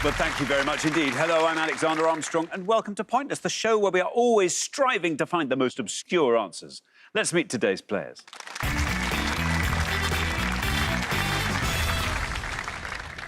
Well, thank you very much indeed. Hello, I'm Alexander Armstrong, and welcome to Pointless, the show where we are always striving to find the most obscure answers. Let's meet today's players.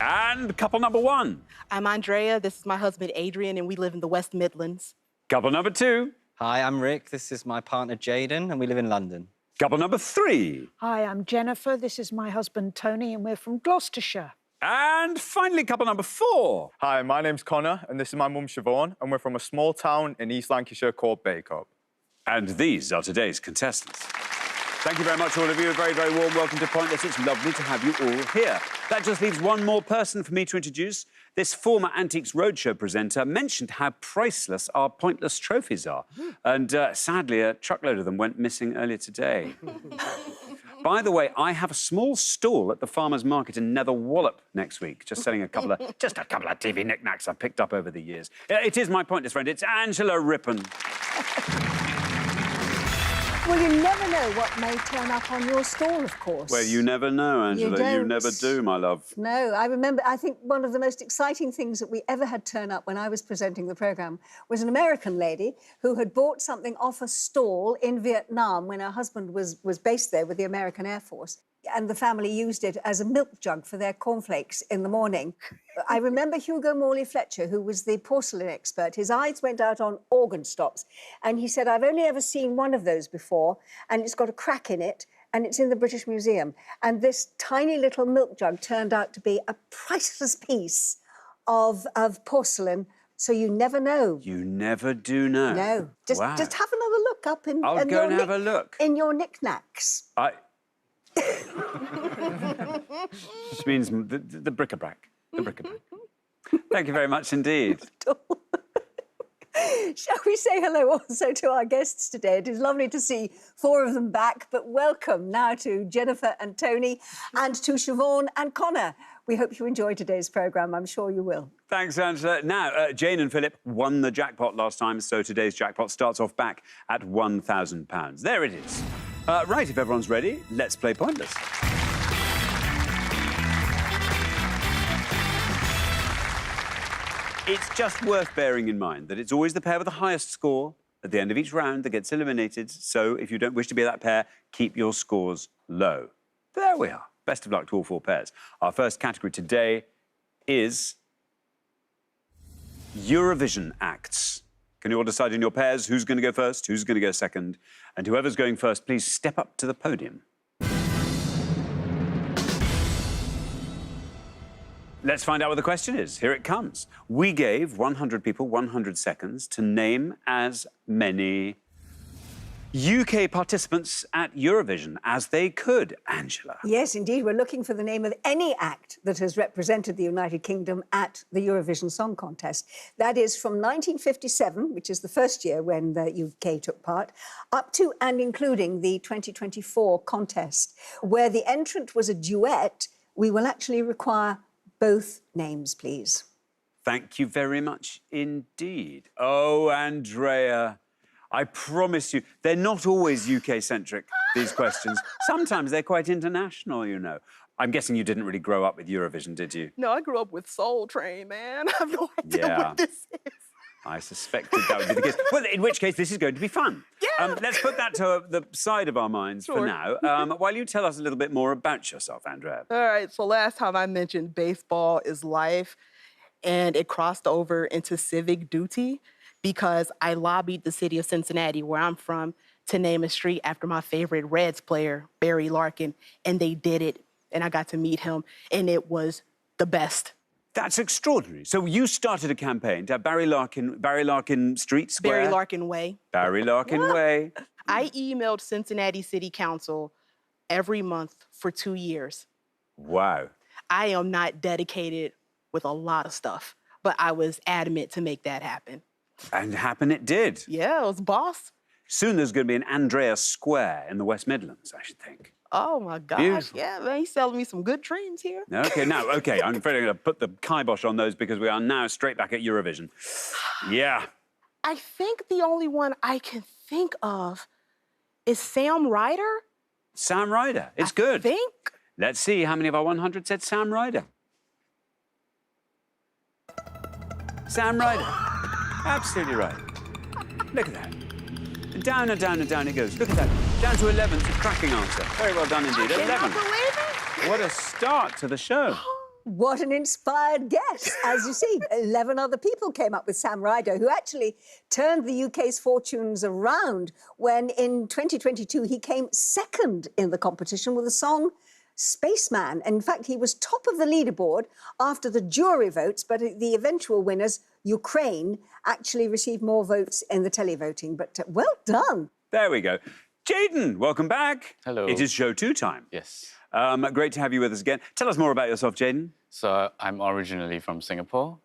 And couple number one. I'm Andrea, this is my husband Adrian, and we live in the West Midlands. Couple number two. Hi, I'm Rick. This is my partner Jaden, and we live in London. Couple number three. Hi, I'm Jennifer. This is my husband Tony, and we're from Gloucestershire. And finally, couple number four. Hi, my name's Connor, and this is my mum Siobhan, and we're from a small town in East Lancashire called Baycope. And these are today's contestants. Thank you very much, all of you. A very, very warm welcome to Pointless. It's lovely to have you all here. That just leaves one more person for me to introduce. This former Antiques Roadshow presenter mentioned how priceless our Pointless trophies are. And sadly, a truckload of them went missing earlier today. By the way, I have a small stall at the farmer's market in Nether Wallop next week, just selling a couple of TV knickknacks I've picked up over the years. It is my Pointless friend. It's Angela Rippon. Well, you never know what may turn up on your stall, of course. Well, you never know, Angela. You don't. never do, my love. No, I think one of the most exciting things that we ever had turn up when I was presenting the programme was an American lady who had bought something off a stall in Vietnam when her husband was based there with the American Air Force. And the family used it as a milk jug for their cornflakes in the morning. I remember Hugo Morley-Fletcher, who was the porcelain expert. His eyes went out on organ stops, and he said, I've only ever seen one of those before, and it's got a crack in it, and it's in the British Museum. And this tiny little milk jug turned out to be a priceless piece of porcelain, so you never know. You never do know. No. Just have another look up in... I'll go and have a look. In your knickknacks. Which means the bric-a-brac. The bric-a-brac. Thank you very much indeed. Shall we say hello also to our guests today? It is lovely to see four of them back, but welcome now to Jennifer and Tony and to Siobhan and Connor. We hope you enjoy today's programme. I'm sure you will. Thanks, Angela. Now, Jane and Philip won the jackpot last time, so today's jackpot starts off back at £1,000. There it is. Right, if everyone's ready, let's play Pointless. It's just worth bearing in mind that it's always the pair with the highest score at the end of each round that gets eliminated, so if you don't wish to be that pair, keep your scores low. There we are. Best of luck to all four pairs. Our first category today is Eurovision acts. Can you all decide in your pairs who's going to go first, who's going to go second? And whoever's going first, please step up to the podium. Let's find out what the question is. Here it comes. We gave 100 people 100 seconds to name as many UK participants at Eurovision as they could, Angela. Yes, indeed. We're looking for the name of any act that has represented the United Kingdom at the Eurovision Song Contest. That is from 1957, which is the first year when the UK took part, up to and including the 2024 contest, where the entrant was a duet. We will actually require both names, please. Thank you very much indeed. Oh, Andrea, I promise you, they're not always UK-centric, these questions. Sometimes they're quite international, you know. I'm guessing you didn't really grow up with Eurovision, did you? No, I grew up with Soul Train, man. I have no idea what this is. I suspected that would be the case. Well, in which case, this is going to be fun. Yeah! Let's put that to the side of our minds for now, while you tell us a little bit more about yourself, Andrea. All right, so last time I mentioned baseball is life, and it crossed over into civic duty because I lobbied the city of Cincinnati, where I'm from, to name a street after my favorite Reds player, Barry Larkin, and they did it, and I got to meet him, and it was the best. That's extraordinary. So you started a campaign to have Barry Larkin Street Square? Barry Larkin Way. Barry Larkin Way. I emailed Cincinnati City Council every month for 2 years. Wow. I am not dedicated with a lot of stuff, but I was adamant to make that happen. And happen it did. Yeah, it was boss. Soon there's going to be an Andrea Square in the West Midlands, I should think. Oh, my gosh. Beautiful. Yeah, man, he's selling me some good dreams here. OK, I'm afraid I'm going to put the kibosh on those because we are now straight back at Eurovision. Yeah. I think the only one I can think of is Sam Ryder. Sam Ryder. It's good. I think. Let's see how many of our 100 said Sam Ryder. Sam Ryder. Absolutely right. Look at that. And down and down and down it goes. Look at that. Down to 11. It's a cracking answer. Very well done indeed. I 11. cannot believe it. What a start to the show. What an inspired guess. As you see, 11 other people came up with Sam Ryder, who actually turned the UK's fortunes around when in 2022 he came second in the competition with the song Spaceman. In fact, he was top of the leaderboard after the jury votes, but the eventual winners, Ukraine, actually received more votes in the televoting. But well done. There we go. Jaden, welcome back. Hello. It is show 2 time. Yes. Great to have you with us again. Tell us more about yourself, Jaden. So I'm originally from Singapore.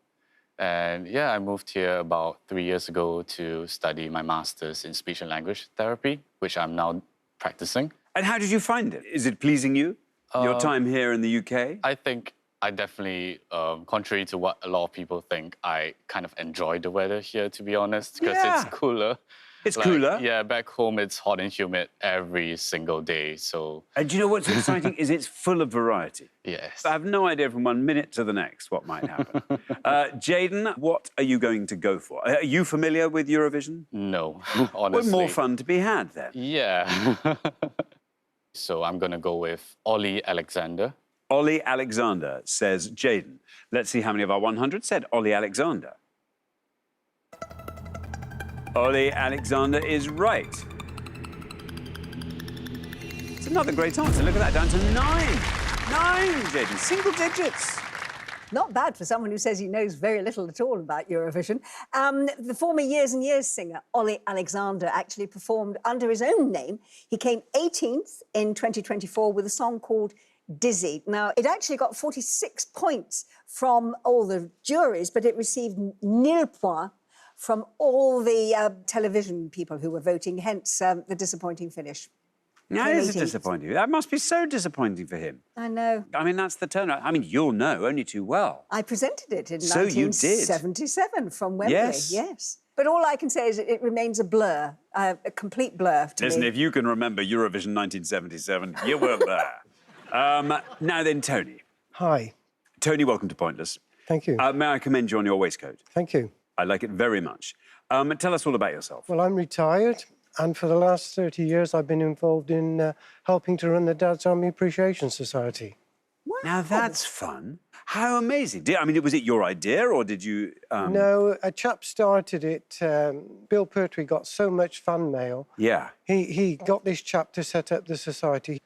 And yeah, I moved here about 3 years ago to study my master's in speech and language therapy, which I'm now practicing. And how did you find it? Is it pleasing you, your time here in the UK? I think I definitely, contrary to what a lot of people think, I kind of enjoy the weather here, to be honest, because Yeah. it's cooler. It's cooler. Yeah, back home it's hot and humid every single day, so And do you know what's exciting is it's full of variety. yes. I have no idea from 1 minute to the next what might happen. Jaden, what are you going to go for? Are you familiar with Eurovision? No, Well, honestly. more fun to be had then. Yeah. So I'm going to go with Ollie Alexander. Ollie Alexander says Jaden. Let's see how many of our 100 said Ollie Alexander. Ollie Alexander is right. It's another great answer. Look at that, down to 9. 9, Jaden, single digits. Not bad for someone who says he knows very little at all about Eurovision. The former Years and Years singer, Ollie Alexander, actually performed under his own name. He came 18th in 2024 with a song called Dizzy. Now, it actually got 46 points from all the juries, but it received nil points from all the television people who were voting, hence the disappointing finish. Now, Came is it 18th. disappointing? That must be so disappointing for him. I know. I mean, that's the turnaround. I mean, you'll know only too well. I presented it in So you did. 1977 from Wembley. Yes. Yes. But all I can say is it remains a blur, a complete blur to Listen, me. if you can remember Eurovision 1977, you were there. Now then, Tony. Hi, Tony, welcome to Pointless. thank you. May I commend you on your waistcoat? Thank you. I like it very much. Tell us all about yourself. Well, I'm retired, and for the last 30 years, I've been involved in helping to run the Dad's Army Appreciation Society. Now, that's fun. How amazing. Was it your idea, or did you... No, a chap started it. Bill Pertwee got so much fan mail. Yeah. He got this chap to set up the society,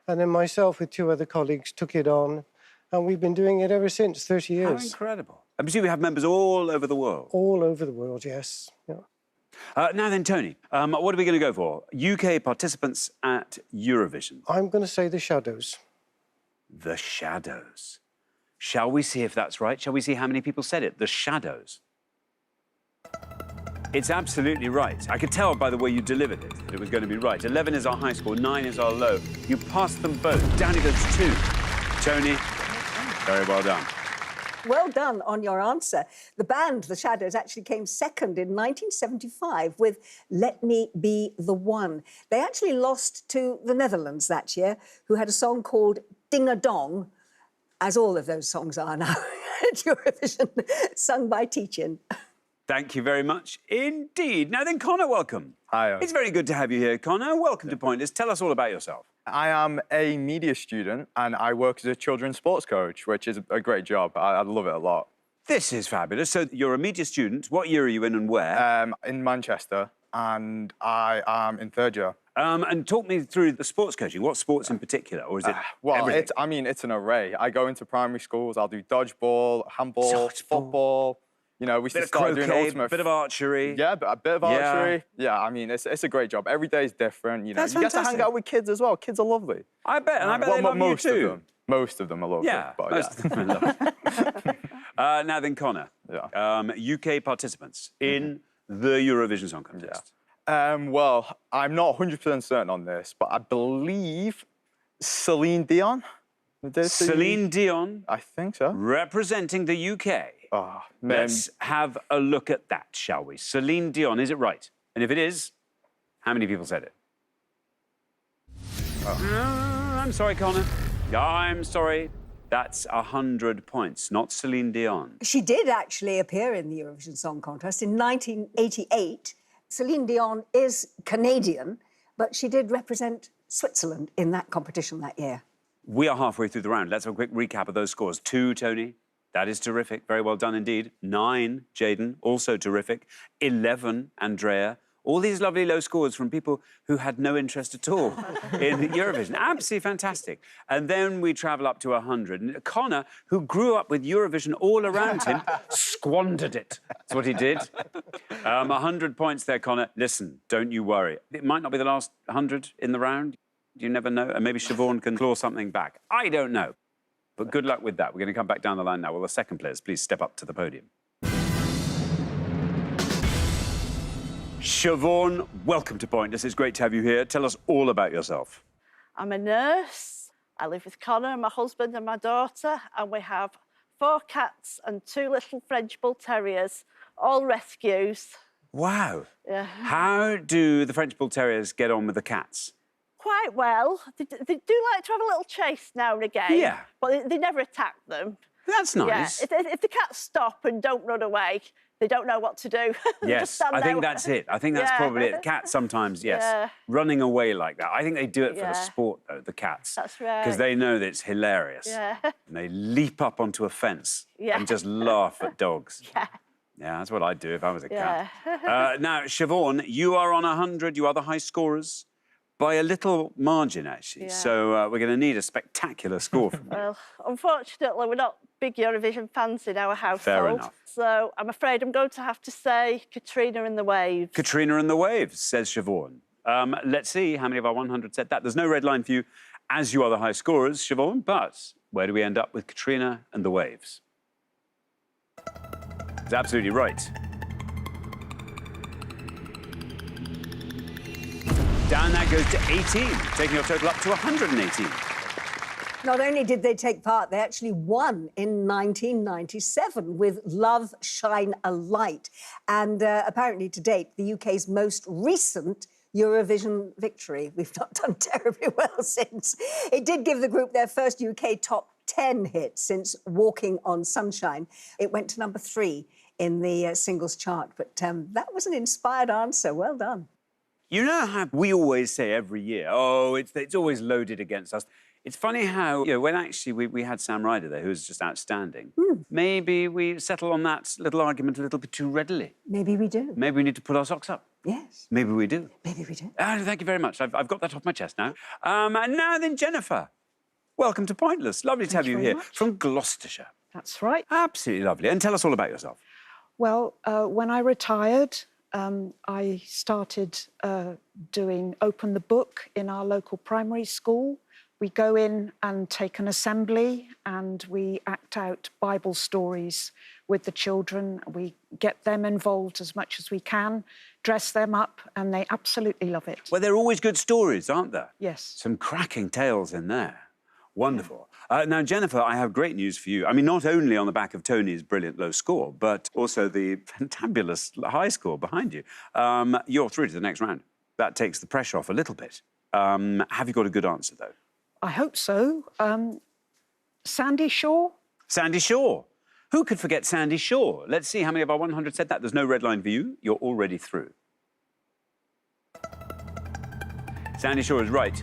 and then myself with 2 other colleagues took it on, and we've been doing it ever since, 30 How years. incredible. I presume we have members all over the world. All over the world, yes. Yeah. Now then, Tony, what are we going to go for? UK participants at Eurovision. I'm going to say the Shadows. The Shadows. Shall we see if that's right? Shall we see how many people said it? The Shadows. It's absolutely right. I could tell by the way you delivered it that it was going to be right. 11 is our high score, 9 is our low. You passed them both. Down it goes 2. Tony, very well done. Well done on your answer. The band, The Shadows, actually came second in 1975 with Let Me Be the One. They actually lost to the Netherlands that year, who had a song called Ding a Dong, as all of those songs are now at Eurovision, sung by Tietjen. Thank you very much indeed. Now then, Connor, welcome. Hi. It's very good to have you here, Connor. Welcome to Pointless. Tell us all about yourself. I am a media student and I work as a children's sports coach, which is a great job. I love it a lot. This is fabulous. So you're a media student. What year are you in and where? In Manchester, and I am in 3rd year. And talk me through the sports coaching. What sports in particular, or is it Well, everything? it's an array. I go into primary schools, I'll do dodgeball, handball, Dodgeball. football. You know, we Bit of started doing croquet, ultimate... bit of archery. Yeah, a bit of Yeah. archery. Yeah, I mean, it's a great job. Every day is different, you know. That's You get to hang fantastic. out with kids as well. Kids are lovely. I bet, and I bet Well, they love most you too. of them. Most of them are lovely. Yeah, but most of them I love. Now then, Connor. Yeah. UK participants in the Eurovision Song Contest. Well, I'm not 100% certain on this, but I believe Celine Dion. Celine Dion, I think so. representing the UK. Oh, man. Let's have a look at that, shall we? Celine Dion, is it right? And if it is, how many people said it? I'm sorry, Connor. I'm sorry. That's 100 points, not Celine Dion. She did actually appear in the Eurovision Song Contest in 1988. Celine Dion is Canadian, but she did represent Switzerland in that competition that year. We are halfway through the round. Let's have a quick recap of those scores. 2, Tony. That is terrific. Very well done indeed. 9, Jayden. Also terrific. 11, Andrea. All these lovely low scores from people who had no interest at all in Eurovision. Absolutely fantastic. And then we travel up to 100. And Connor, who grew up with Eurovision all around him, squandered it. That's what he did. 100 points there, Connor. Listen, don't you worry. It might not be the last 100 in the round. You never know. And maybe Siobhan can claw something back. I don't know. But good luck with that. We're going to come back down the line now. Will the second players please step up to the podium? Siobhan, welcome to Pointless. It's great to have you here. Tell us all about yourself. I'm a nurse. I live with Connor, my husband and my daughter, and we have 4 cats and 2 little French Bull Terriers, all rescues. Wow. Yeah. How do the French Bull Terriers get on with the cats? Quite well. They do like to have a little chase now and again. Yeah. But they never attack them. That's nice. Yeah. If the cats stop and don't run away, they don't know what to do. Yes, I think that's it. I think that's probably it. Cats sometimes, yes, Yeah. running away like that. I think they do it for the sport, though, the cats. That's right. Because they know that it's hilarious. Yeah. And they leap up onto a fence and just laugh at dogs. Yeah. Yeah, that's what I'd do if I was a cat. Yeah. Now, Siobhan, you are on 100. You are the high scorers by a little margin, actually. Yeah. So we're going to need a spectacular score from you. Well, unfortunately, we're not big Eurovision fans in our household. Fair enough. So I'm afraid I'm going to have to say Katrina and the Waves. Katrina and the Waves, says Siobhan. Let's see how many of our 100 said that. There's no red line for you, as you are the high scorers, Siobhan, but where do we end up with Katrina and the Waves? It's absolutely right. Down that goes to 18, taking your total up to 118. Not only did they take part, they actually won in 1997 with Love, Shine a Light. And apparently, to date, the UK's most recent Eurovision victory. We've not done terribly well since. It did give the group their first UK top 10 hit since Walking on Sunshine. It went to number 3 in the singles chart. But that was an inspired answer. Well done. You know how we always say every year, oh, it's always loaded against us. It's funny how, when actually we had Sam Ryder there, who was just outstanding, maybe we settle on that little argument a little bit too readily. Maybe we do. Maybe we need to put our socks up. Yes. Maybe we do. Maybe we do. Thank you very much. I've got that off my chest now. And now then, Jennifer, welcome to Pointless. Lovely to have you here from Gloucestershire. That's right. Absolutely lovely. And tell us all about yourself. Well, when I retired, I started doing Open the Book in our local primary school. We go in and take an assembly and we act out Bible stories with the children. We get them involved as much as we can, dress them up, and they absolutely love it. Well, they're always good stories, aren't there? Yes. Some cracking tales in there. Wonderful. Now, Jennifer, I have great news for you. I mean, not only on the back of Tony's brilliant low score, but also the fantabulous high score behind you. You're through to the next round. That takes the pressure off a little bit. Have you got a good answer, though? I hope so. Sandy Shore? Sandy Shore. Who could forget Sandy Shore? Let's see how many of our 100 said that. There's no red line for you. You're already through. Sandy Shore is right.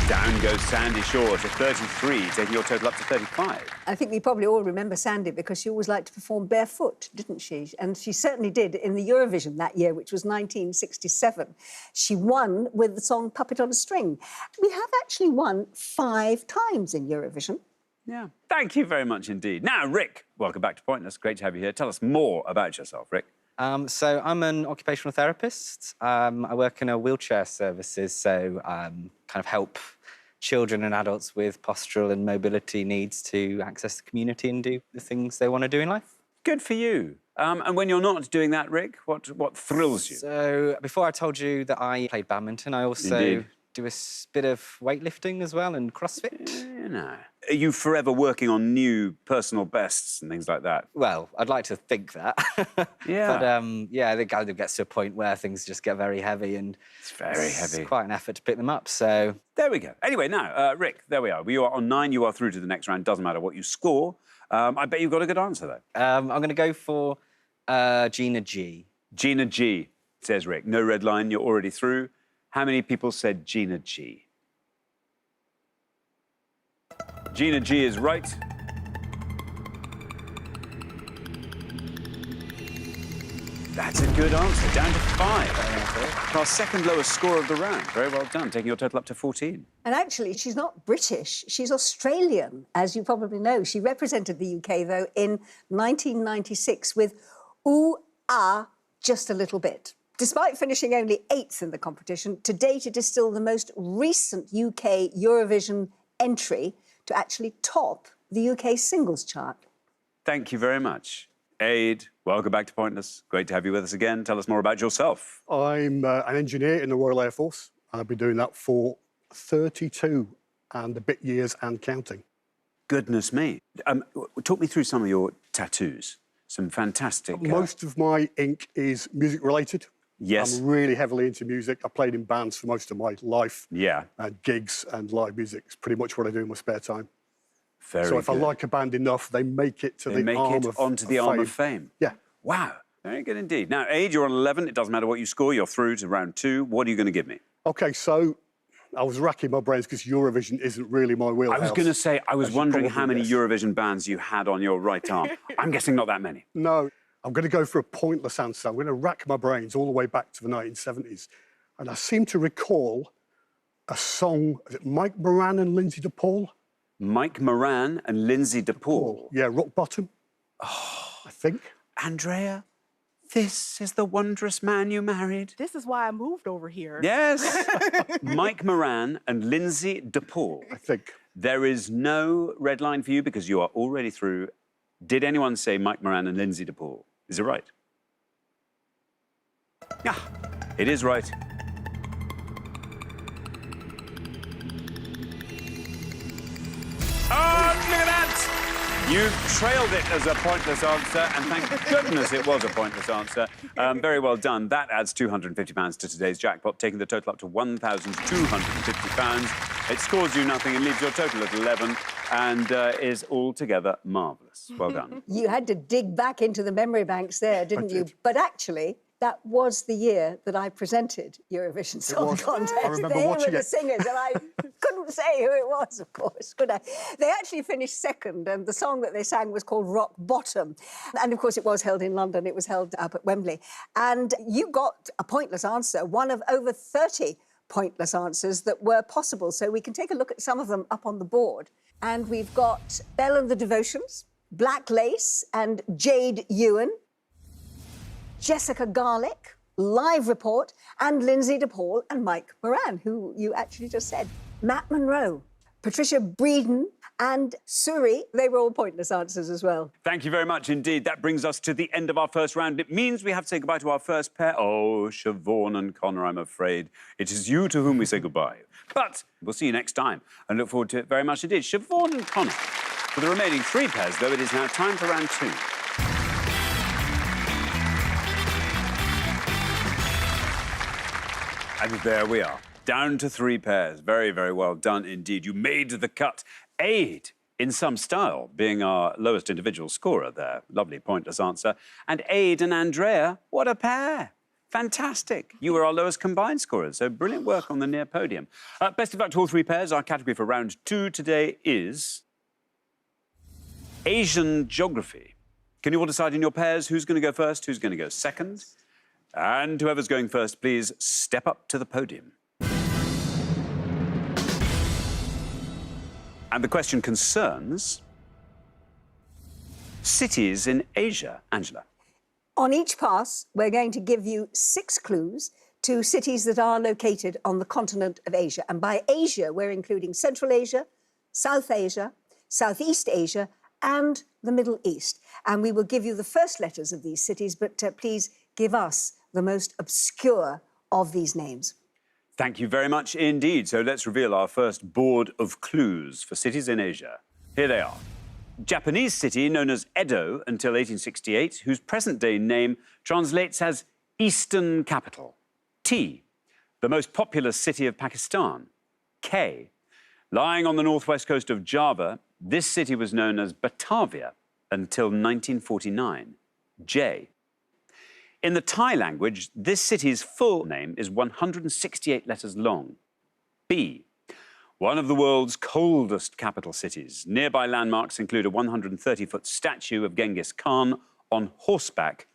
Down goes Sandy Shore to 33, taking your total up to 35. I think we probably all remember Sandy because she always liked to perform barefoot, didn't she? And she certainly did in the Eurovision that year, which was 1967. She won with the song Puppet on a String. We have actually won 5 times in Eurovision. Yeah. Thank you very much indeed. Now, Rick, welcome back to Pointless. Great to have you here. Tell us more about yourself, Rick. So I'm an occupational therapist. I work in a wheelchair services, so kind of help children and adults with postural and mobility needs to access the community and do the things they want to do in life. Good for you. And when you're not doing that, Rick, what thrills you? So before I told you that I played badminton, I also Indeed. do a bit of weightlifting as well and CrossFit. You know. Are you forever working on new personal bests and things like that? Well, I'd like to think that. Yeah. But, yeah, I think it gets to a point where things just get very heavy and It's very heavy. It's quite an effort to pick them up, so... There we go. Anyway, now, Rick, there we are. You are on 9, you are through to the next round. Doesn't matter what you score. I bet you've got a good answer, though. I'm going to go for Gina G. Gina G, says Rick. No red line, you're already through. How many people said Gina G? Gina G is right. That's a good answer. Down to 5. Our second lowest score of the round. Very well done, taking your total up to 14. And actually, she's not British, she's Australian, as you probably know. She represented the UK, though, in 1996 with Ooh Ah Just a Little Bit. Despite finishing only 8th in the competition, to date it is still the most recent UK Eurovision entry to actually top the UK singles chart. Thank you very much. Aid, welcome back to Pointless. Great to have you with us again. Tell us more about yourself. I'm an engineer in the Royal Air Force. I've been doing that for 32 and a bit years and counting. Goodness me. Talk me through some of your tattoos. Some fantastic... Most of my ink is music-related. Yes. I'm really heavily into music. I played in bands for most of my life. Yeah. And gigs and live music is pretty much what I do in my spare time. Very so if good. I like a band enough, they make it to They the make arm it of onto the arm of fame. Yeah. Wow. Very good indeed. Now, Aid, you're on 11. It doesn't matter what you score. You're through to round 2. What are you going to give me? OK, so I was racking my brains because Eurovision isn't really my wheelhouse. I was going to say, I was as you wondering probably how many guessed. Eurovision bands you had on your right arm. I'm guessing not that many. No, I'm going to go for a pointless answer. I'm going to rack my brains all the way back to the 1970s. And I seem to recall a song, is it Mike Moran and Lindsay DePaul? Mike Moran and Lindsay DePaul. Yeah, Rock Bottom, I think. Andrea, this is the wondrous man you married. This is why I moved over here. Yes. Mike Moran and Lindsay DePaul. I think. There is no red line for you because you are already through. Did anyone say Mike Moran and Lindsay DePaul? Is it right? Ah, it is right. Oh, look at that! You've trailed it as a pointless answer, and thank goodness it was a pointless answer. Very well done. That adds £250 to today's jackpot, taking the total up to £1,250. It scores you nothing and leaves your total at 11 and is altogether marvellous. Well done. You had to dig back into the memory banks there, didn't you? But actually, that was the year that I presented Eurovision Song Contest. I remember They watching were the it. singers, and I couldn't say who it was, of course, could I? They actually finished second, and the song that they sang was called Rock Bottom. And, of course, it was held in London. It was held up at Wembley. And you got a pointless answer, one of over 30 pointless answers that were possible. So we can take a look at some of them up on the board. And we've got Belle and the Devotions, Black Lace and Jade Ewan, Jessica Garlick, Live Report, and Lindsay DePaul and Mike Moran, who you actually just said. Matt Monroe, Patricia Breeden, and Suri. They were all pointless answers as well. Thank you very much indeed. That brings us to the end of our first round. It means we have to say goodbye to our first pair. Oh, Siobhan and Connor, I'm afraid. It is you to whom we say goodbye. But we'll see you next time and look forward to it very much indeed. Siobhan and Connor. For the remaining 3 pairs, though, it is now time for round 2. And there we are, down to 3 pairs. Very, very well done indeed. You made the cut. Aid, in some style, being our lowest individual scorer there. Lovely pointless answer. And Aid and Andrea, what a pair. Fantastic. You were our lowest combined scorers, so brilliant work on the near podium. Best of luck to all 3 pairs. Our category for round 2 today is Asian geography. Can you all decide in your pairs who's going to go first, who's going to go second? And whoever's going first, please step up to the podium. And the question concerns cities in Asia. Angela. On each pass, we're going to give you 6 clues to cities that are located on the continent of Asia. And by Asia, we're including Central Asia, South Asia, Southeast Asia, and the Middle East. And we will give you the first letters of these cities, but please give us the most obscure of these names. Thank you very much indeed. So let's reveal our first board of clues for cities in Asia. Here they are. Japanese city known as Edo until 1868, whose present-day name translates as Eastern Capital. T. The most populous city of Pakistan. K. Lying on the northwest coast of Java, this city was known as Batavia until 1949. J. In the Thai language, this city's full name is 168 letters long. B. One of the world's coldest capital cities. Nearby landmarks include a 130-foot statue of Genghis Khan on horseback.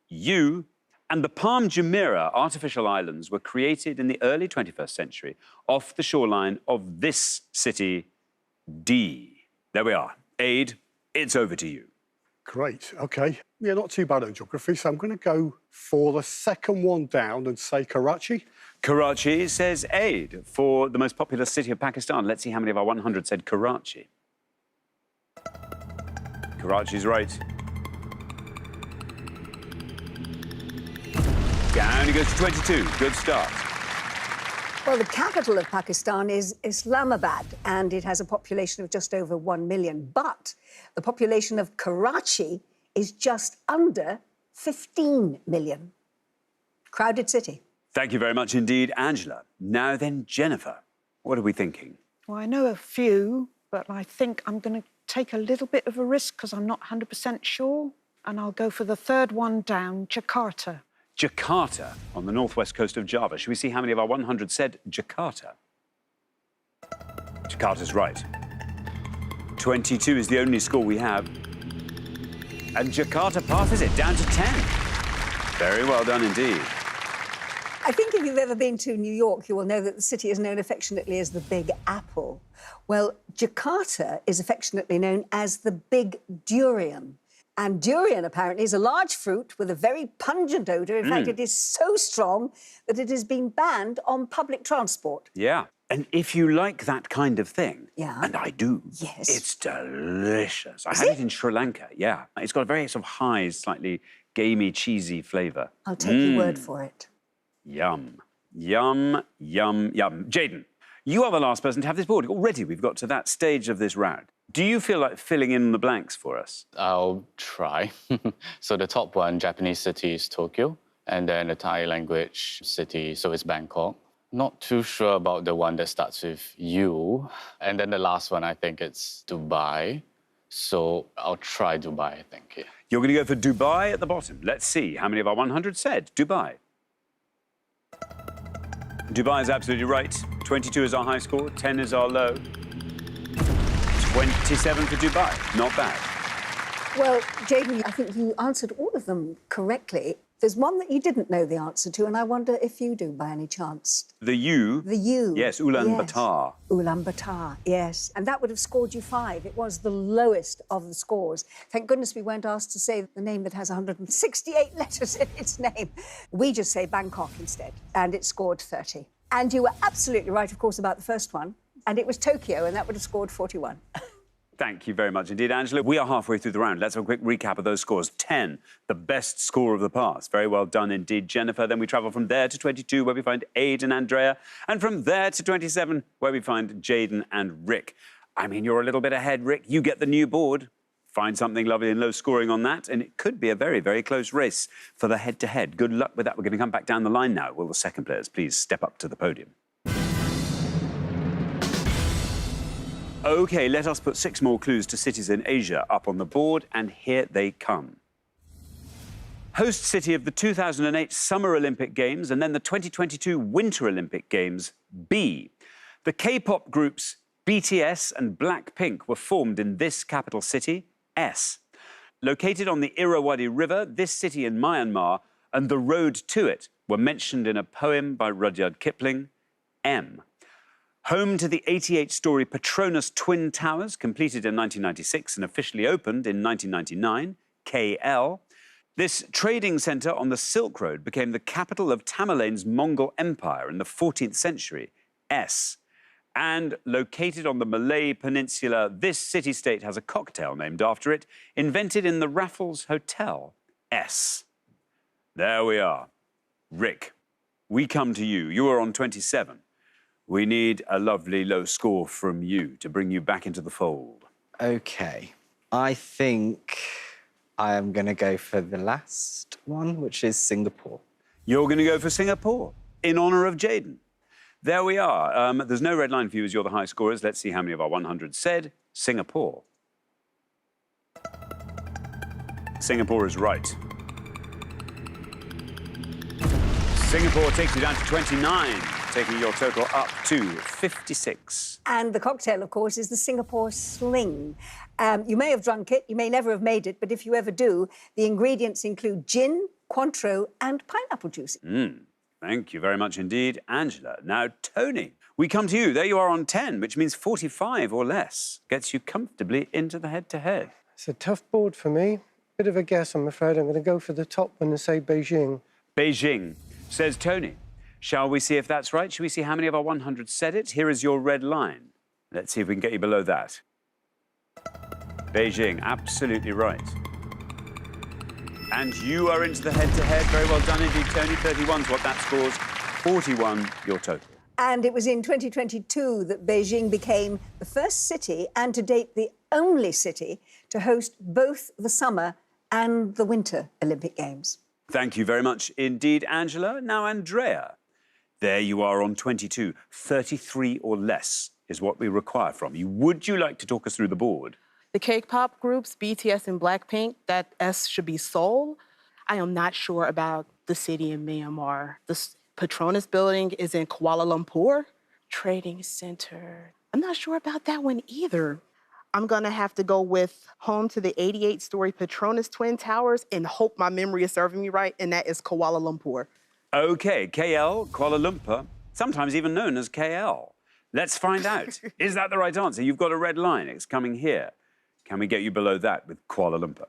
U. And the Palm Jumeirah artificial islands were created in the early 21st century off the shoreline of this city, D. There we are. Aid, it's over to you. Great, OK. Yeah, not too bad on geography, so I'm going to go for the second one down and say Karachi. Karachi says Aid for the most populous city of Pakistan. Let's see how many of our 100 said Karachi. Karachi's right. Down he goes to 22. Good start. Well, the capital of Pakistan is Islamabad, and it has a population of just over 1 million. But the population of Karachi is just under 15 million. Crowded city. Thank you very much indeed, Angela. Now then, Jennifer, what are we thinking? Well, I know a few, but I think I'm going to take a little bit of a risk because I'm not 100% sure. And I'll go for the third one down, Jakarta. Jakarta, on the northwest coast of Java. Should we see how many of our 100 said Jakarta? Jakarta's right. 22 is the only score we have. And Jakarta passes it down to 10. Very well done indeed. I think if you've ever been to New York, you will know that the city is known affectionately as the Big Apple. Well, Jakarta is affectionately known as the Big Durian. And durian, apparently, is a large fruit with a very pungent odour. In fact, it is so strong that it has been banned on public transport. Yeah. And if you like that kind of thing, Yeah. and I do, Yes. it's delicious. I had it in Sri Lanka, yeah. It's got a very sort of high, slightly gamey, cheesy flavour. I'll take your word for it. Yum. Yum, yum, yum. Jayden, you are the last person to have this board. Already we've got to that stage of this round. Do you feel like filling in the blanks for us? I'll try. So the top one, Japanese city, is Tokyo. And then the Thai language city, so it's Bangkok. Not too sure about the one that starts with U. And then the last one, I think it's Dubai. So I'll try Dubai, I think. Yeah. You're going to go for Dubai at the bottom. Let's see how many of our 100 said Dubai. Dubai is absolutely right. 22 is our high score, 10 is our low. 27 for Dubai. Not bad. Well, Jayden, I think you answered all of them correctly. There's one that you didn't know the answer to, and I wonder if you do by any chance. The U. The U. Yes, Ulaanbaatar. Ulaanbaatar, yes. And that would have scored you 5. It was the lowest of the scores. Thank goodness we weren't asked to say the name that has 168 letters in its name. We just say Bangkok instead, and it scored 30. And you were absolutely right, of course, about the first one. And it was Tokyo, and that would have scored 41. Thank you very much indeed, Angela. We are halfway through the round. Let's have a quick recap of those scores. 10, the best score of the past. Very well done indeed, Jennifer. Then we travel from there to 22, where we find Aid and Andrea. And from there to 27, where we find Jayden and Rick. I mean, you're a little bit ahead, Rick. You get the new board. Find something lovely and low scoring on that, and it could be a very, very close race for the head-to-head. Good luck with that. We're going to come back down the line now. Will the second players please step up to the podium? OK, let us put 6 more clues to cities in Asia up on the board, and here they come. Host city of the 2008 Summer Olympic Games and then the 2022 Winter Olympic Games, B. The K-pop groups BTS and Blackpink were formed in this capital city, S. Located on the Irrawaddy River, this city in Myanmar and the road to it were mentioned in a poem by Rudyard Kipling, M. Home to the 88-storey Petronas Twin Towers, completed in 1996 and officially opened in 1999, KL. This trading centre on the Silk Road became the capital of Tamerlane's Mongol Empire in the 14th century, S. And located on the Malay Peninsula, this city-state has a cocktail named after it, invented in the Raffles Hotel, S. There we are. Rick, we come to you. You are on 27. We need a lovely low score from you to bring you back into the fold. OK. I think I am going to go for the last one, which is Singapore. You're going to go for Singapore in honour of Jaden. There we are. There's no red line for you as you're the high scorers. Let's see how many of our 100 said Singapore. Singapore is right. Singapore takes you down to 29, taking your total up to 56. And the cocktail, of course, is the Singapore Sling. You may have drunk it, you may never have made it, but if you ever do, the ingredients include gin, Cointreau and pineapple juice. Thank you very much indeed, Angela. Now, Tony, we come to you. There you are on 10, which means 45 or less gets you comfortably into the head-to-head. It's a tough board for me. Bit of a guess, I'm afraid. I'm going to go for the top one and say Beijing. Beijing, says Tony. Shall we see if that's right? Shall we see how many of our 100 said it? Here is your red line. Let's see if we can get you below that. Beijing, absolutely right. And you are into the head-to-head. Very well done indeed, Tony. 31's what that scores. 41, your total. And it was in 2022 that Beijing became the first city, and to date the only city, to host both the summer and the winter Olympic Games. Thank you very much indeed, Angela. Now, Andrea, there you are on 22. 33 or less is what we require from you. Would you like to talk us through the board? The K-pop groups, BTS and Blackpink, that S should be Seoul. I am not sure about the city in Myanmar. The Petronas building is in Kuala Lumpur. Trading Center, I'm not sure about that one either. I'm gonna have to go with home to the 88-story Petronas Twin Towers and hope my memory is serving me right, and that is Kuala Lumpur. OK, KL, Kuala Lumpur, sometimes even known as KL. Let's find out. Is that the right answer? You've got a red line. It's coming here. Can we get you below that with Kuala Lumpur?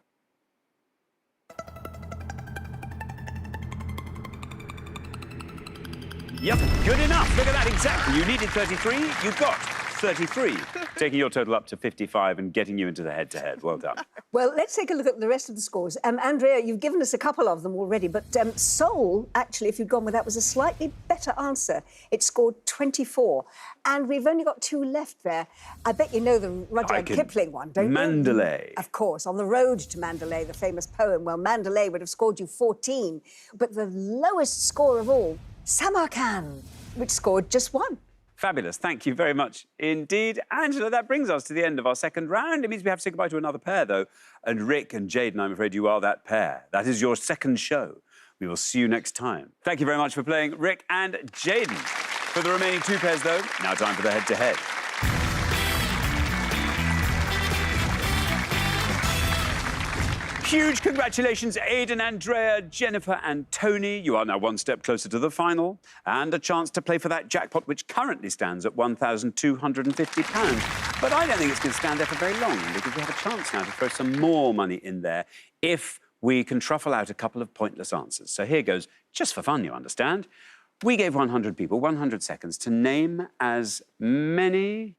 Yep, good enough. Look at that, exactly. You needed 33, you got 33, taking your total up to 55 and getting you into the head-to-head. Well done. Well, let's take a look at the rest of the scores. Andrea, you've given us a couple of them already, but Seoul, actually, if you'd gone with that, was a slightly better answer. It scored 24, and we've only got 2 left there. I bet you know the Rudyard Kipling one, don't you? Mandalay. Of course, On the Road to Mandalay, the famous poem. Well, Mandalay would have scored you 14, but the lowest score of all, Samarkand, which scored just 1. Fabulous. Thank you very much indeed. Angela, that brings us to the end of our second round. It means we have to say goodbye to another pair, though. And Rick and Jaden, I'm afraid you are that pair. That is your second show. We will see you next time. Thank you very much for playing, Rick and Jaden. For the remaining 2 pairs, though, now time for the head-to-head. Huge congratulations, Aidan, Andrea, Jennifer and Tony. You are now 1 step closer to the final and a chance to play for that jackpot, which currently stands at £1,250. But I don't think it's going to stand there for very long, because we have a chance now to throw some more money in there if we can truffle out a couple of pointless answers. So here goes, just for fun, you understand. We gave 100 people 100 seconds to name as many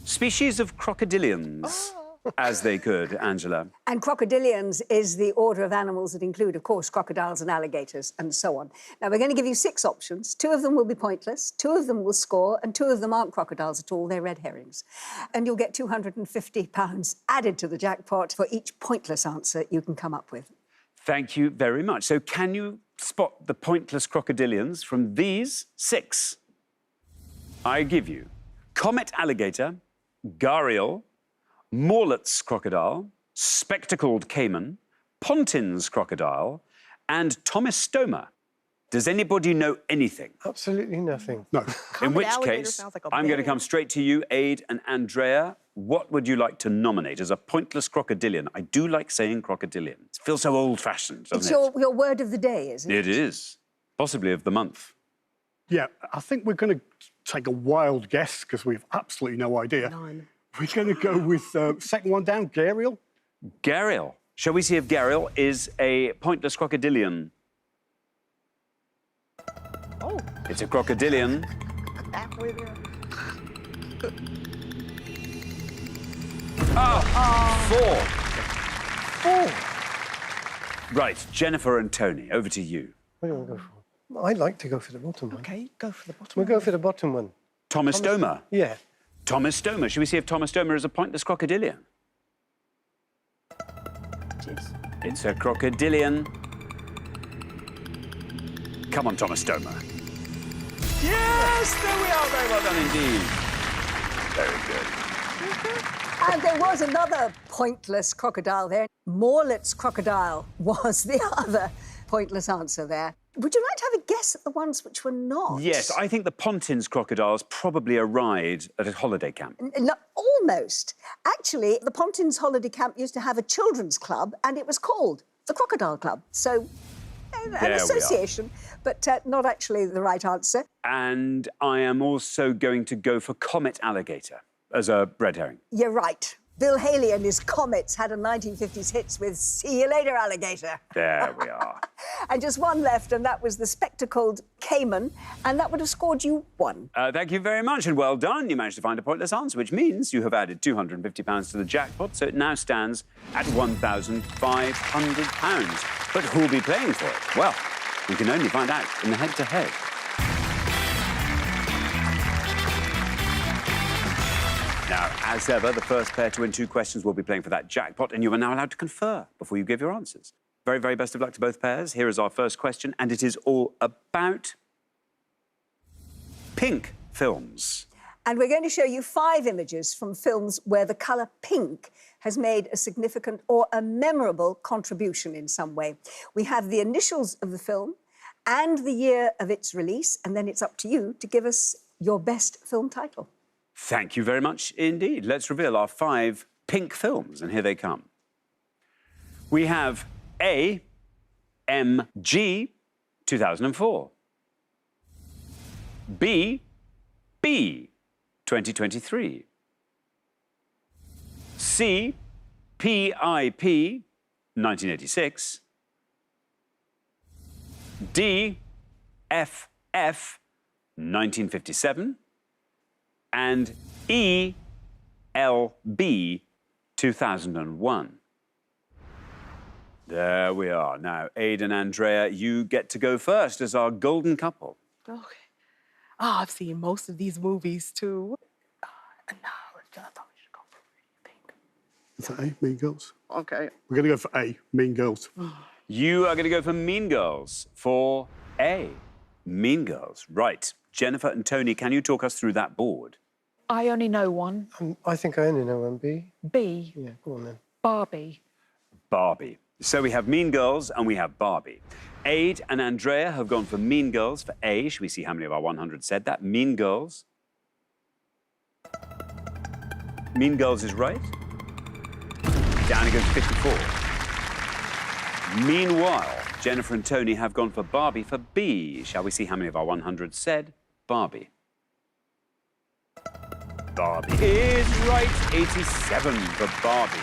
species of crocodilians as they could, Angela. And crocodilians is the order of animals that include, of course, crocodiles and alligators and so on. Now, we're going to give you 6 options. 2 of them will be pointless, 2 of them will score, and 2 of them aren't crocodiles at all, they're red herrings. And you'll get £250 added to the jackpot for each pointless answer you can come up with. Thank you very much. So can you spot the pointless crocodilians from these 6? I give you comet alligator, gharial, Morlett's crocodile, spectacled caiman, Pontin's crocodile, and Tomistoma. Does anybody know anything? Absolutely nothing. No. In which case, I'm going to come straight to you, Aid and Andrea. What would you like to nominate as a pointless crocodilian? I do like saying crocodilian. It feels so old-fashioned, doesn't it? It's your word of the day, isn't it? It is. Possibly of the month. Yeah, I think we're going to take a wild guess, because we have absolutely no idea. None. We're going to go with second one down, gharial. Gharial. Shall we see if gharial is a pointless crocodilian? Oh. It's a crocodilian. Halfway there. Ah, 4. Right, Jennifer and Tony, over to you. What do you want to go for? I'd like to go for the bottom one. OK, go for the bottom We'll one. go for the bottom one. Thomas Domer. Yeah. Thomas Domer. Should we see if Thomas Domer is a pointless crocodilian? It is. It's a crocodilian. Come on, Thomas Domer. Yes, there we are. Very well done indeed. Very good. And there was another pointless crocodile there. Morlett's crocodile was the other pointless answer there. Would you like to have a guess at the ones which were not? Yes, I think the Pontins crocodile is probably a ride at a holiday camp. No, almost. Actually, the Pontins holiday camp used to have a children's club, and it was called the Crocodile Club. So, an association, but not actually the right answer. And I am also going to go for Comet Alligator as a red herring. You're right. Bill Haley and his Comets had a 1950s hits with See You Later, Alligator. There we are. And just one left, and that was the spectacled Cayman, and that would have scored you 1. Thank you very much, and well done. You managed to find a pointless answer, which means you have added £250 to the jackpot, so it now stands at £1,500. But who'll be playing for it? Well, we can only find out in the head-to-head. Now, as ever, the first pair to win 2 questions will be playing for that jackpot, and you are now allowed to confer before you give your answers. Very, very best of luck to both pairs. Here is our first question, and it is all about pink films. And we're going to show you 5 images from films where the colour pink has made a significant or a memorable contribution in some way. We have the initials of the film and the year of its release, and then it's up to you to give us your best film title. Thank you very much indeed. Let's reveal our 5 pink films, and here they come. We have A, MG, 2004. B, 2023. C, PIP, 1986. D, FF, 1957. And ELB, 2001. There we are. Now, Aid and Andrea, you get to go first as our golden couple. Okay. Oh, I've seen most of these movies, too. No, I thought we should go for pink. Is that A, Mean Girls? Okay. We're going to go for A, Mean Girls. You are going to go for Mean Girls for A. Mean Girls. Right. Jennifer and Tony, can you talk us through that board? I only know one. I think I only know one. B. B. Yeah, go on then. Barbie. Barbie. So we have Mean Girls and we have Barbie. Aid and Andrea have gone for Mean Girls for A. Should we see how many of our 100 said that? Mean Girls. Mean Girls is right. Down it goes to 54. Meanwhile, Jennifer and Tony have gone for Barbie for B. Shall we see how many of our 100 said Barbie? Barbie is right. 87 for Barbie.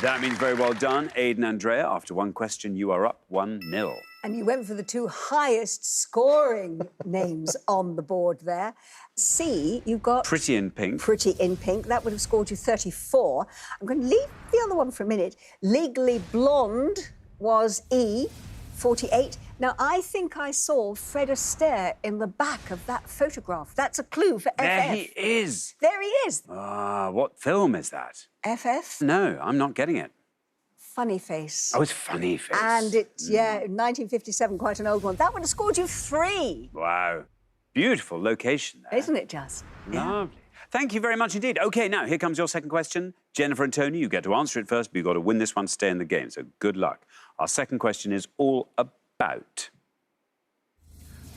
That means very well done, Aid and Andrea. After one question, you are up 1-0. And you went for the 2 highest scoring names on the board there. C, you've got... Pretty in Pink. Pretty in Pink. That would have scored you 34. I'm going to leave the other one for a minute. Legally Blonde was E, 48. Now, I think I saw Fred Astaire in the back of that photograph. That's a clue for FF. There he is. There he is. Ah, what film is that? FF? No, I'm not getting it. Funny Face. Oh, it's Funny Face. And it's, yeah, 1957, quite an old one. That would have scored you 3. Wow. Beautiful location there. Isn't it just? Lovely. Thank you very much indeed. OK, now, here comes your second question. Jennifer and Tony, you get to answer it first, but you've got to win this one to stay in the game, so good luck. Our second question is all about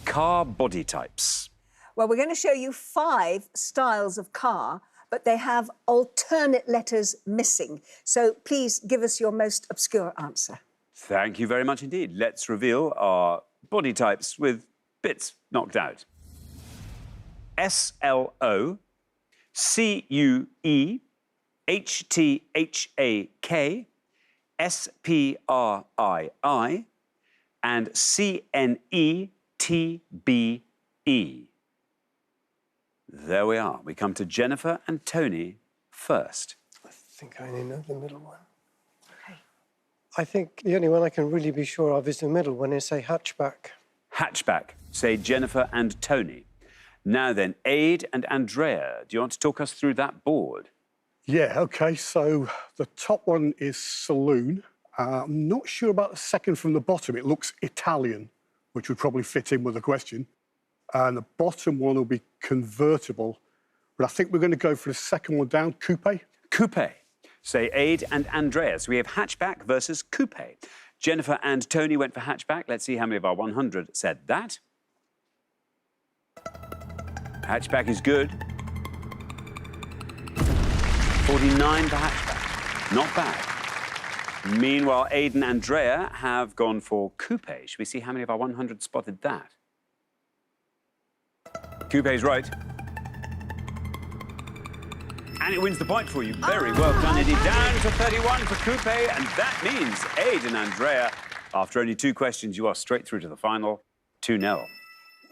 car body types. Well, we're going to show you 5 styles of car, but they have alternate letters missing. So please give us your most obscure answer. Thank you very much indeed. Let's reveal our body types with bits knocked out. SLO, CUE, HTHAK, SPRII, and CNETBE. There we are. We come to Jennifer and Tony first. I think I only know the middle one. Okay. I think the only one I can really be sure of is the middle one, is, say, hatchback. Hatchback, say Jennifer and Tony. Now then, Aid and Andrea, do you want to talk us through that board? Yeah, OK, so the top one is saloon. I'm not sure about the second from the bottom. It looks Italian, which would probably fit in with the question. And the bottom one will be convertible. But I think we're going to go for the second one down, coupe. Coupe, say Aid and Andrea. So we have hatchback versus coupe. Jennifer and Tony went for hatchback. Let's see how many of our 100 said that. Hatchback is good. 49 for hatchback. Not bad. Meanwhile, Aid and Andrea have gone for coupe. Should we see how many of our 100 spotted that? Coupe's right. And it wins the point for you. Very well done indeed. Down to 31 for coupe, and that means Aid and Andrea, after only 2 questions, you are straight through to the final, 2-0.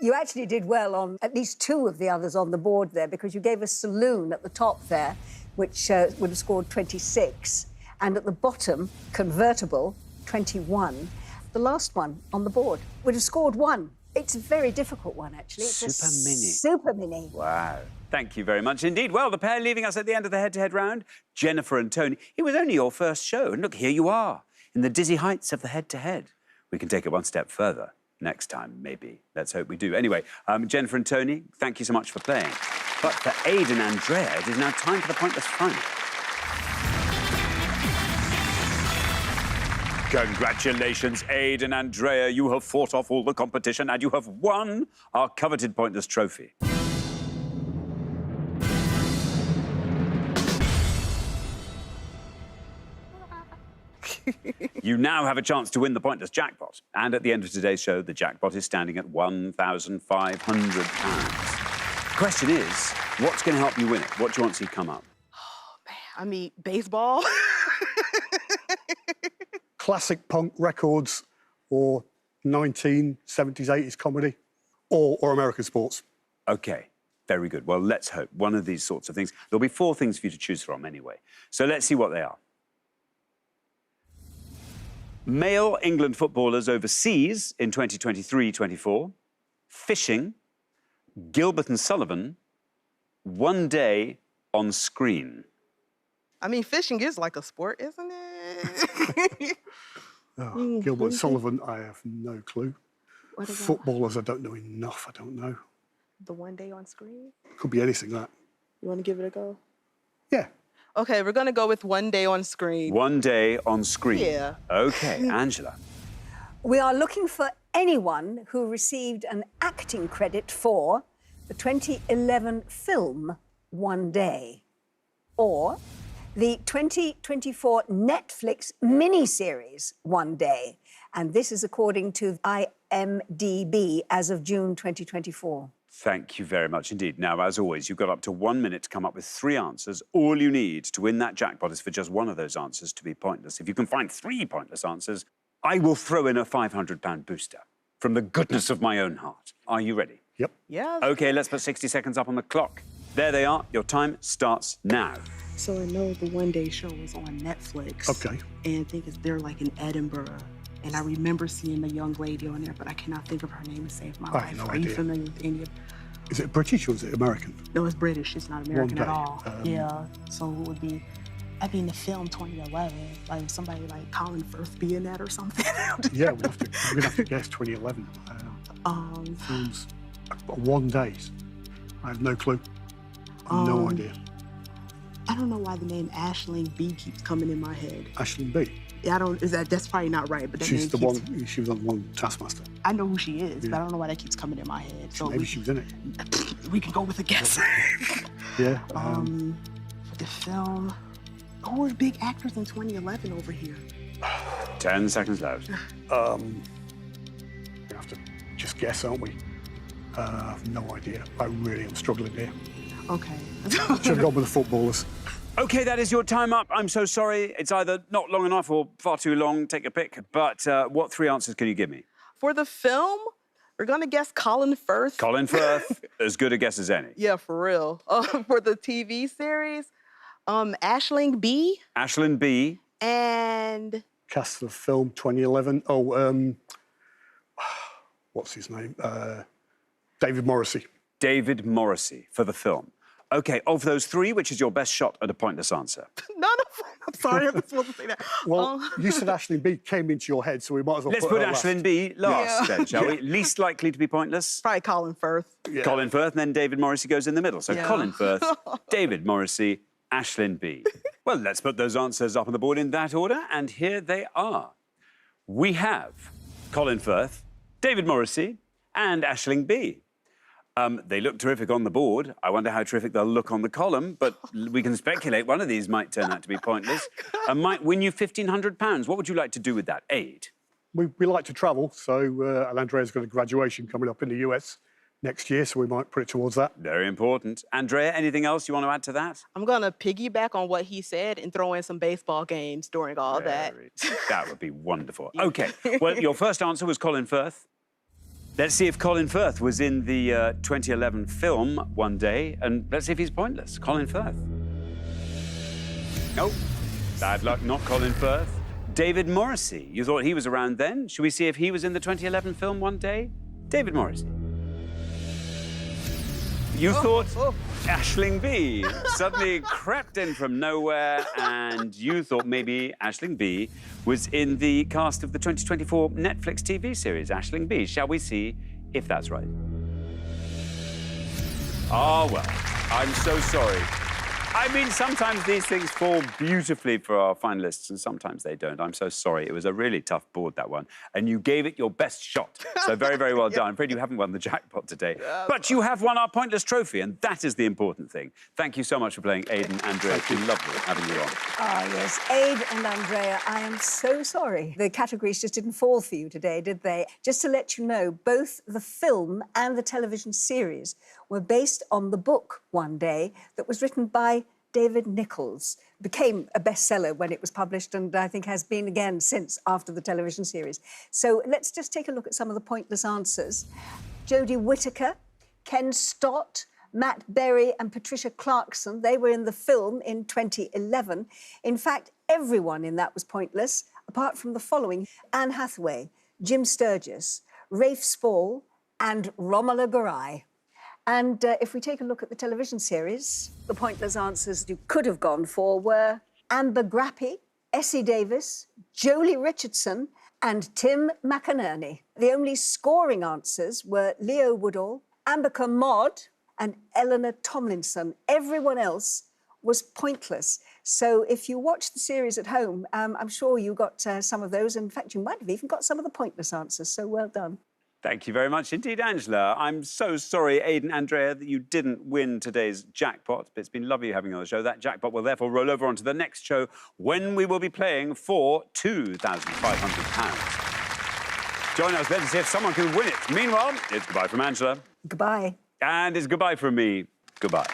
You actually did well on at least 2 of the others on the board there, because you gave us saloon at the top there, which would have scored 26, and at the bottom, convertible, 21. The last one on the board would have scored 1. It's a very difficult one, actually. It's Super mini. Super mini. Wow. Thank you very much indeed. Well, the pair leaving us at the end of the head-to-head round, Jennifer and Tony. It was only your first show, and look, here you are, in the dizzy heights of the head-to-head. We can take it one step further next time, maybe. Let's hope we do. Anyway, Jennifer and Tony, thank you so much for playing. But for Aid and Andrea, it is now time for the pointless final. Congratulations, Aid and Andrea. You have fought off all the competition and you have won our coveted pointless trophy. You now have a chance to win the pointless jackpot. And at the end of today's show, the jackpot is standing at £1,500. The question is, what's going to help you win it? What do you want to see come up? Oh, man. I mean, baseball. Classic punk records or 1970s, 80s comedy or American sports. OK, very good. Well, let's hope. One of these sorts of things. There'll be 4 things for you to choose from anyway. So let's see what they are. Male England footballers overseas in 2023-24, fishing, Gilbert and Sullivan, one day on screen. I mean, fishing is like a sport, isn't it? Oh, Gilbert and Sullivan, I have no clue. What about Footballers, I don't know enough. I don't know. the one day on screen? Could be anything, that. You want to give it a go? Yeah. Okay, we're going to go with one day on screen. One day on screen. Yeah. OK, Angela. We are looking for anyone who received an acting credit for the 2011 film One Day, or the 2024 Netflix miniseries One Day. And this is according to IMDb as of June 2024. Thank you very much indeed. Now, as always, you've got up to 1 minute to come up with 3 answers. All you need to win that jackpot is for just one of those answers to be pointless. If you can find 3 pointless answers, I will throw in a £500 booster from the goodness of my own heart. Are you ready? Yep. Yeah. OK, let's put 60 seconds up on the clock. There they are. Your time starts now. So I know the One Day show is on Netflix. Okay. And I think they're like in Edinburgh. And I remember seeing a young lady on there, but I cannot think of her name to save my I life. have no Are you idea. familiar with any of... Is it British or is it American? No, it's British. It's not American at Day. all. Yeah. So it would be... I mean, the film 2011, like somebody like Colin Firth be in that or something. Yeah, we're going to have to guess 2011. Films. One Day. I have no clue. No idea. I don't know why the name Aisling B keeps coming in my head. Aisling B. Yeah, I don't. That's probably not right, but that She's name the keeps, one. She was on one Taskmaster. I know who she is, Yeah. but I don't know why that keeps coming in my head. So Maybe she was in it. we can go with a guess. Yeah. The film. Who were big actors in 2011 over here? 10 seconds left. We have to just guess, aren't we? No idea. I really am struggling here. Okay. Should have gone with the footballers. OK, that is your time up. I'm so sorry. It's either not long enough or far too long. Take your pick. But what 3 answers can you give me? For the film, we're gonna guess Colin Firth. Colin Firth, as good a guess as any. Yeah, for real. For the TV series, Aisling B. Aisling B. And Cast for the film 2011. Oh, what's his name? David Morrissey. David Morrissey for the film. OK, of those three, which is your best shot at a pointless answer? None of them. I'm sorry, I just supposed to say that. Well, you said Aisling B came into your head, so we might as well Let's put put her last. Aisling B last, Yeah. then, shall we? Least likely to be pointless? Probably Colin Firth. Yeah. Colin Firth, and then David Morrissey goes in the middle. So Yeah. Colin Firth, David Morrissey, Aisling B. Well, let's put those answers up on the board in that order, and here they are. We have Colin Firth, David Morrissey, and Aisling B. They look terrific on the board. I wonder how terrific they'll look on the column, but we can speculate one of these might turn out to be pointless and might win you £1,500. What would you like to do with that aid? We like to travel, so and Andrea's got a graduation coming up in the US next year, so we might put it towards that. Very important. Andrea, anything else you want to add to that? I'm going to piggyback on what he said and throw in some baseball games during all that. That would be wonderful. OK, well, your first answer was Colin Firth. Let's see if Colin Firth was in the 2011 film One Day, and let's see if he's pointless. Colin Firth. Nope. Bad luck, not Colin Firth. David Morrissey. You thought he was around then? Should we see if he was in the 2011 film One Day? David Morrissey. You thought Aisling B suddenly crept in from nowhere, and you thought maybe Aisling B was in the cast of the 2024 Netflix TV series Aisling B. Shall we see if that's right? Ah, well, I'm so sorry. I mean, sometimes these things fall beautifully for our finalists, and sometimes they don't. I'm so sorry. It was a really tough board, that one. And you gave it your best shot. So very, very well done. I'm afraid you haven't won the jackpot today. But you have won our pointless trophy, and that is the important thing. Thank you so much for playing, Aidan, Andrea. It's been lovely having you on. Ah, yes. Aid and Andrea, I am so sorry. The categories just didn't fall for you today, did they? Just to let you know, both the film and the television series were based on the book One Day that was written by David Nichols. Became a bestseller when it was published, and I think has been again since after the television series. So let's just take a look at some of the pointless answers. Jodie Whittaker, Ken Stott, Matt Berry and Patricia Clarkson, they were in the film in 2011. In fact, everyone in that was pointless, apart from the following: Anne Hathaway, Jim Sturgis, Rafe Spall and Romola Garai. And if we take a look at the television series, the pointless answers you could have gone for were Amber Grappy, Essie Davis, Jolie Richardson and Tim McInerney. The only scoring answers were Leo Woodall, Ambika Modd and Eleanor Tomlinson. Everyone else was pointless. So if you watch the series at home, I'm sure you got some of those. In fact, you might have even got some of the pointless answers, so well done. Thank you very much indeed, Angela. I'm so sorry, Aidan, Andrea, that you didn't win today's jackpot, but it's been lovely having you on the show. That jackpot will therefore roll over onto the next show when we will be playing for £2,500. Join us then to see if someone can win it. Meanwhile, it's goodbye from Angela. Goodbye. And it's goodbye from me. Goodbye.